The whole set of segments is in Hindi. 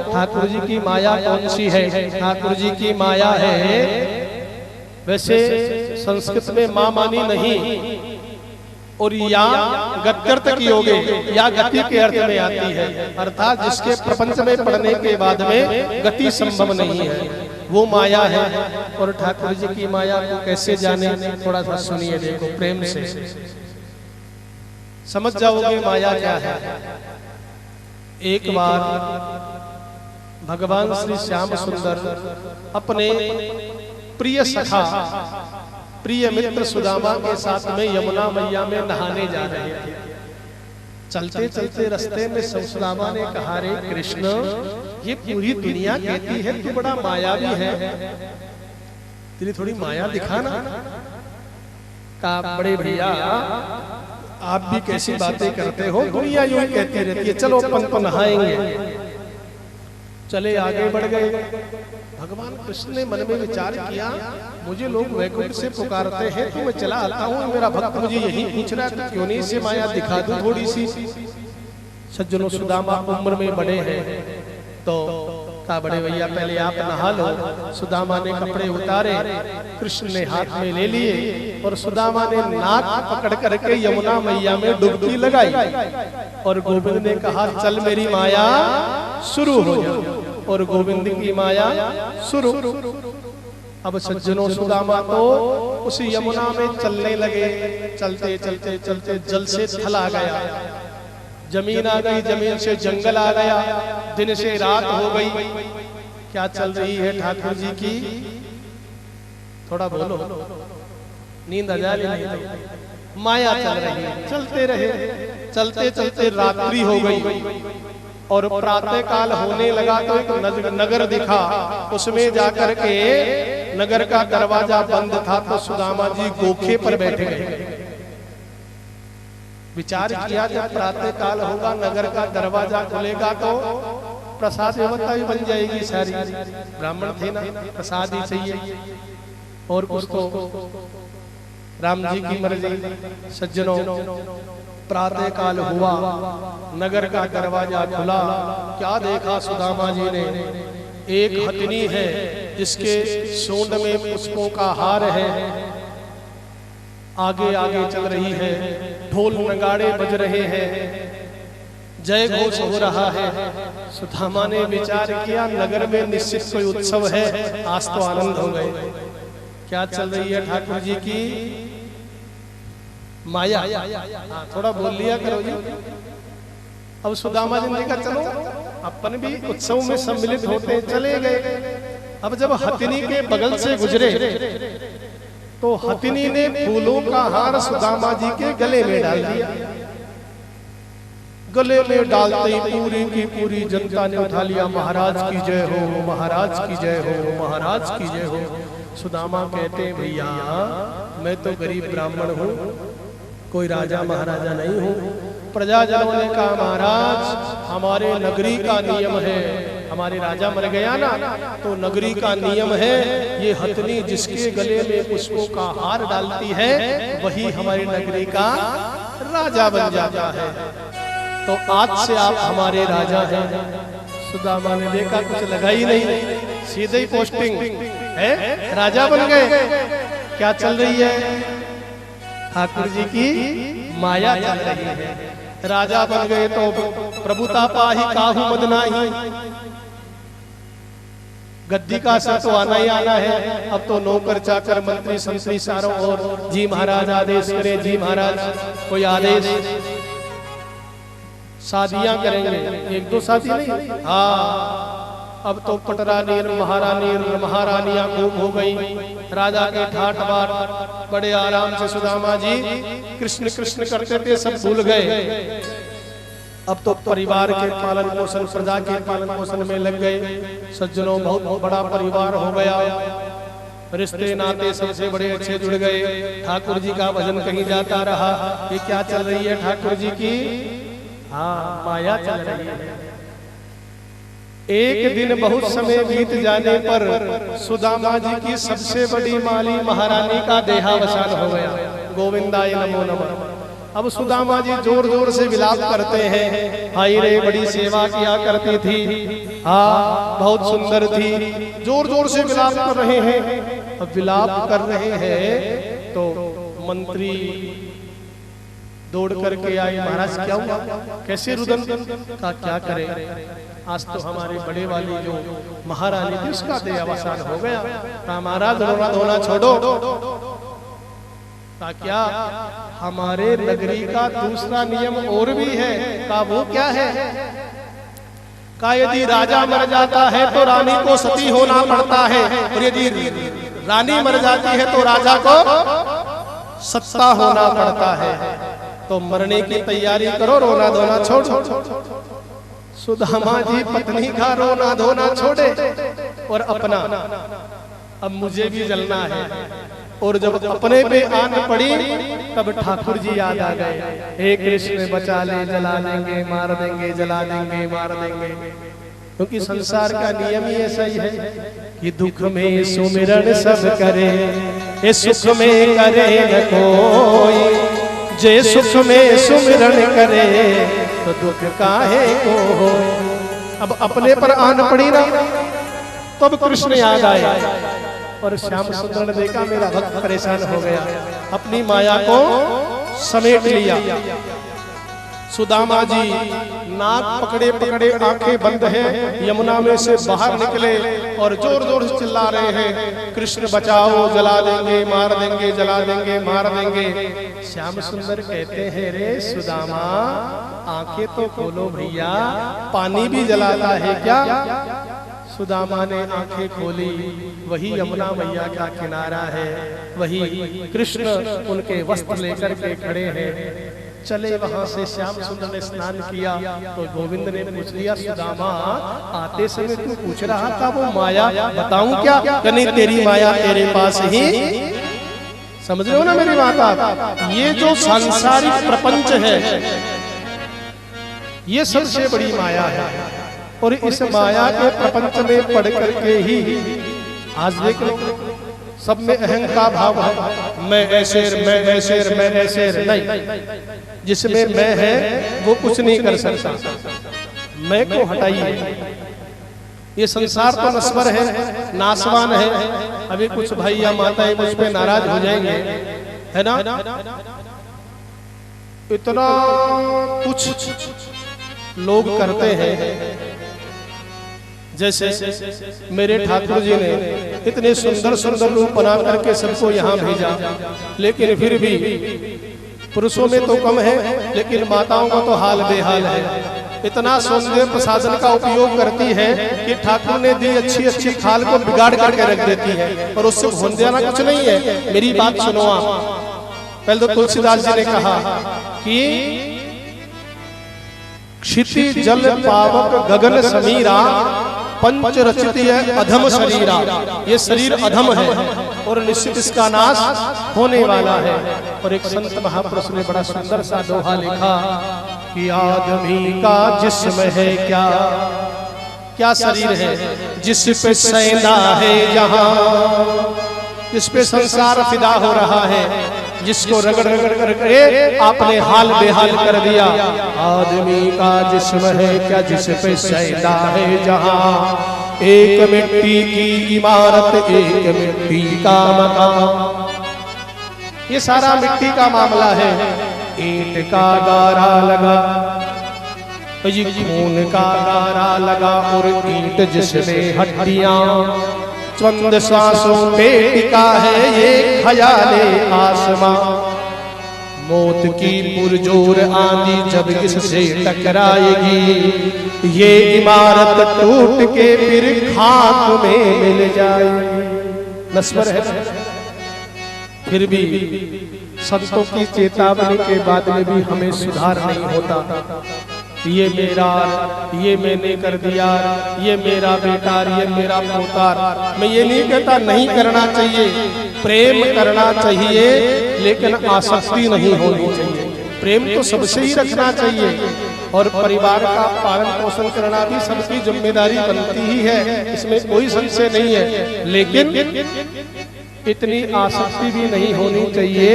ठाकुर जी की माया कौन सी है? ठाकुर जी की माया है, वैसे संस्कृत में मां मानी नहीं, और या गत्यर्थ की योगे या गति के अर्थ में आती है, अर्थात जिसके प्रपंच में पढ़ने के बाद में गति संभव नहीं है, वो माया है। और ठाकुर जी की माया को कैसे जाने, थोड़ा सा सुनिए, देखो प्रेम से समझ जाओगे माया क्या है। एक बार भगवान श्री श्याम सुंदर अपने प्रिय सखा, प्रिय मित्र सुदामा के साथ में यमुना मैया में नहाने जा रहे थे। चलते चलते रास्ते में सुदामा ने कहा, रे कृष्ण, ये पूरी दुनिया कहती है तू बड़ा मायावी है, तेरी थोड़ी माया दिखा ना। कहा, बड़े भैया आप भी कैसी बातें करते हो, दुनिया यूं ही कहती रहती है, चलो अपन तो नहाएंगे। चले आगे बढ़ गए। भगवान कृष्ण ने मन में विचार किया, मुझे लोग वैकुंठ से पुकारते हैं तो मैं चला आता हूँ, मेरा भक्त मुझे यही पूछ रहा है तो क्यों नहीं से माया दिखा दूं थोड़ी सी। सज्जनों, सुदामा उम्र में बड़े हैं, तो कहा, बड़े भैया पहले आप नहा लो। सुदामा ने कपड़े उतारे, कृष्ण ने हाथ में ले लिए और सुदामा ने नाक पकड़ करके यमुना मैया में डुबकी लगाई, और गोविंद ने कहा, चल मेरी माया शुरू हो जाए, और गोविंद की माया शुरू। अब सज्जनों, सुदामा तो उस यमुना में चलने लगे। चलते चलते चलते जल से थल आ गया, जमीन आ गई, जमीन से जंगल आ गया, दिन से रात हो गई। क्या चल रही है ठाकुर जी की? थोड़ा बोलो, नींद आ जाए नहीं तो। माया चल रही है। चलते रहे, चलते चलते रात्रि हो गई, और प्रातः काल होने लगा तो एक नगर दिखा। उसमें जाकर के, नगर का दरवाजा बंद था, तो सुदामा जी गोखे पर बैठे गए। विचार किया, जब प्रातः काल होगा, नगर का दरवाजा खुलेगा तो प्रसाद व्यवस्था भी बन जाएगी सारी। ब्राह्मण थे ना, प्रसाद ही चाहिए और कुछ तो राम जी की मर्जी। सज्जनों, प्रातः काल हुआ, नगर का दरवाजा खुला। क्या देखा सुदामा जी ने? एक हथिनी है जिसके सूंड में पुष्पों का हार है, आगे आगे चल रही है, ढोल नगाड़े बज रहे हैं, जय घोष हो रहा है। सुदामा ने विचार किया, नगर में निश्चित कोई उत्सव है, आज तो आनंद हो गए। क्या चल रही है ठाकुर जी की माया? थोड़ा बोल लिया करो जी। अब सुदामा जी ने कहा, चलो अपन भी उत्सव में सम्मिलित होते। चले गए। अब जब हथिनी के बगल से गुजरे तो हथिनी ने फूलों का हार सुदामा जी के गले में डाल दिया। गले में डालते ही पूरी की पूरी जनता ने उठा लिया, महाराज की जय हो, महाराज की जय हो, महाराज की जय हो। सुदामा कहते, भैया मैं तो गरीब ब्राह्मण हूँ, कोई राजा महाराजा नहीं हूँ। प्रजाजनों ने कहा, महाराज हमारे नगरी का नियम है, हमारे राजा मर गया ना, तो नगरी का नियम है, ये हथनी जिसके गले में पुष्पों का हार डालती है वही हमारी नगरी का राजा बन जाता है, तो आज से आप हमारे राजा हैं। सुदामा ने देखा कुछ लगा ही नहीं, सीधे ही पोस्टिंग है, राजा बन गए। क्या चल रही है? ठाकुर जी की माया चल रही है। राजा बन गए तो प्रभुता पाही काहू मद नाही, गद्दी का असर तो आना ही आना है। अब तो नौकर चाकर मंत्री संतरी सारों और जी महाराज आदेश करे, जी महाराज कोई आदेश। शादियां करेंगे, एक दो शादी नहीं, हाँ अब तो पटरानी महारानियां खूब हो गई। राजा के ठाट बाट बड़े आराम से सुदामा जी कृष्ण कृष्ण करते थे, सब भूल गए। अब तो परिवार के पालन पोषण, प्रजा के पालन पोषण में लग गए। सज्जनों, बहुत बड़ा परिवार हो गया, रिश्ते नाते सबसे बड़े अच्छे जुड़ गए। ठाकुर जी का भजन कहीं जाता रहा। ये क्या चल रही है ठाकुर जी की? हाँ, माया चल रही है। एक दिन बहुत समय बीत जाने पर सुदामा जी की सबसे बड़ी माली महारानी का देहावसान हो गया। गोविंदाय नमो नमः। अब सुदामा जी जोर जोर से विलाप करते हैं, हाय रे बड़ी सेवा किया करती थी, हाँ बहुत सुंदर थी, जोर जोर से विलाप कर रहे हैं। अब विलाप कर रहे हैं तो मंत्री दौड़ करके आए, महाराज क्या हुआ, कैसे रुदन का क्या करे, आज तो हमारे बड़े वाली जो महारानी थी उसका देहावसान हो गया, तो महाराज रोना धोना छोड़ो, क्या हमारे नगरी का दूसरा नियम और भी है, का वो क्या है, का यदि राजा मर जाता है तो रानी को सती होना पड़ता है, और यदि रानी मर जाती है तो राजा को सत्ता होना पड़ता है, तो मरने की तैयारी करो, रोना धोना छोड़ो। सुदामा जी पत्नी का रोना धोना छोड़े और अपना, अब मुझे भी जलना है, और जब अपने पे आन पड़ी तब ठाकुर जी याद आ गए, हे कृष्ण बचा ले, जला देंगे मार देंगे, जला देंगे मार देंगे, क्योंकि संसार का नियम ही ऐसा ही है कि दुख में सुमिरन सब करे, ये सुख में करे न कोई, जे सुख में सुमिरन करे तो दुख काहे को हो। अब अपने पर आन पड़ी ना, तब कृष्ण याद आए, और श्याम सुंदर ने देखा मेरा भक्त परेशान हो गया, अपनी माया को समेट लिया। सुदामा जी नाक पकड़े पकड़े आंखें बंद हैं, यमुना में से बाहर निकले और जोर जोर से चिल्ला रहे हैं, कृष्ण बचाओ, जला देंगे मार देंगे, जला देंगे मार देंगे। श्याम सुंदर कहते हैं, रे सुदामा आंखें तो खोलो भैया, पानी भी जलाता है क्या। सुदामा ने आंखें खोली, वही यमुना मैया का किनारा है, वही कृष्ण उनके वस्त्र लेकर के खड़े हैं। चले वहां से श्याम सुंदर ने स्नान किया तो गोविंद ने पूछ लिया, सुदामा आते समय तू पूछ रहा था वो माया बताऊं क्या, नहीं तेरी माया तेरे पास ही, समझ रहे हो ना मेरी बात। ये जो सांसारिक प्रपंच है ये सबसे बड़ी माया है, और इस माया के प्रपंच में पढ़ करके ही आज देख लो सब में अहं का भाव है, मैं ऐसे मैं ऐसे मैं ऐसे नहीं, जिसमें मैं है वो कुछ नहीं कर सकता, मैं को हटाइए। ये संसार तो नश्वर है, नासवान है। अभी कुछ भाई या माताएं मुझ पे नाराज हो जाएंगे, है ना, इतना कुछ लोग करते हैं। जैसे मेरे ठाकुर जी ने इतने सुंदर सुंदर रूप बना करके सबको यहाँ भेजा, लेकिन फिर भी पुरुषों में तो कम है, लेकिन माताओं का तो हाल बेहाल है। इतना सौंदर्य प्रसाधन का उपयोग करती है कि ठाकुर ने दी अच्छी अच्छी थाल को बिगाड़ करके रख देती है, और उससे भून देना कुछ नहीं है। मेरी बात सुनो आप। पहले तो तुलसीदास जी ने कहा कि क्षिति जल पावक गगन समीरा, पंच रचित है अधम शरीरा। ये शरीर अधम है और निश्चित इसका नाश होने वाला है। और एक संत महापुरुष ने बड़ा सुंदर सा दोहा लिखा कि आदमी का जिस्म है क्या, क्या शरीर है जिस पे सैंदा है जहां, जिस पे संसार फिदा हो रहा है, जिसको रगड़ रगड़ करके आपने हाल बेहाल कर दिया। आदमी का जिस्म है क्या जिस पे सैंदा है जहां, एक मिट्टी की इमारत एक मिट्टी का मकान। ये सारा मिट्टी का मामला है। ईंट का गारा लगा, ये खून का गारा लगा, और ईंट जिसमें हड्डियां, चंद सांसों पे टिका है ये ख्याले आसमां। मौत की पुरजोर आंधी जब इससे टकराएगी, ये इमारत टूट के फिर खाक में मिल जाएगी। नस्वर है। फिर भी संतों की चेतावनी के बाद में भी हमें सुधार नहीं होता। ये मेरा, ये मैंने कर दिया, ये मेरा बेकार, ये मेरा पोतार। मैं ये नहीं कहता नहीं करना चाहिए, प्रेम करना चाहिए, लेकिन आसक्ति नहीं होनी चाहिए। प्रेम तो सबसे ही रखना चाहिए, और परिवार का पालन पोषण करना भी सबकी जिम्मेदारी बनती ही है, इसमें कोई संशय नहीं है। लेकिन इतनी आसक्ति भी नहीं होनी चाहिए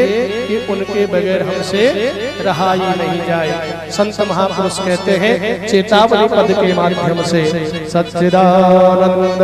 कि उनके बगैर हमसे रहा ही नहीं जाए। संत महापुरुष कहते हैं चेतावनी पद के माध्यम से सच्चिदानंद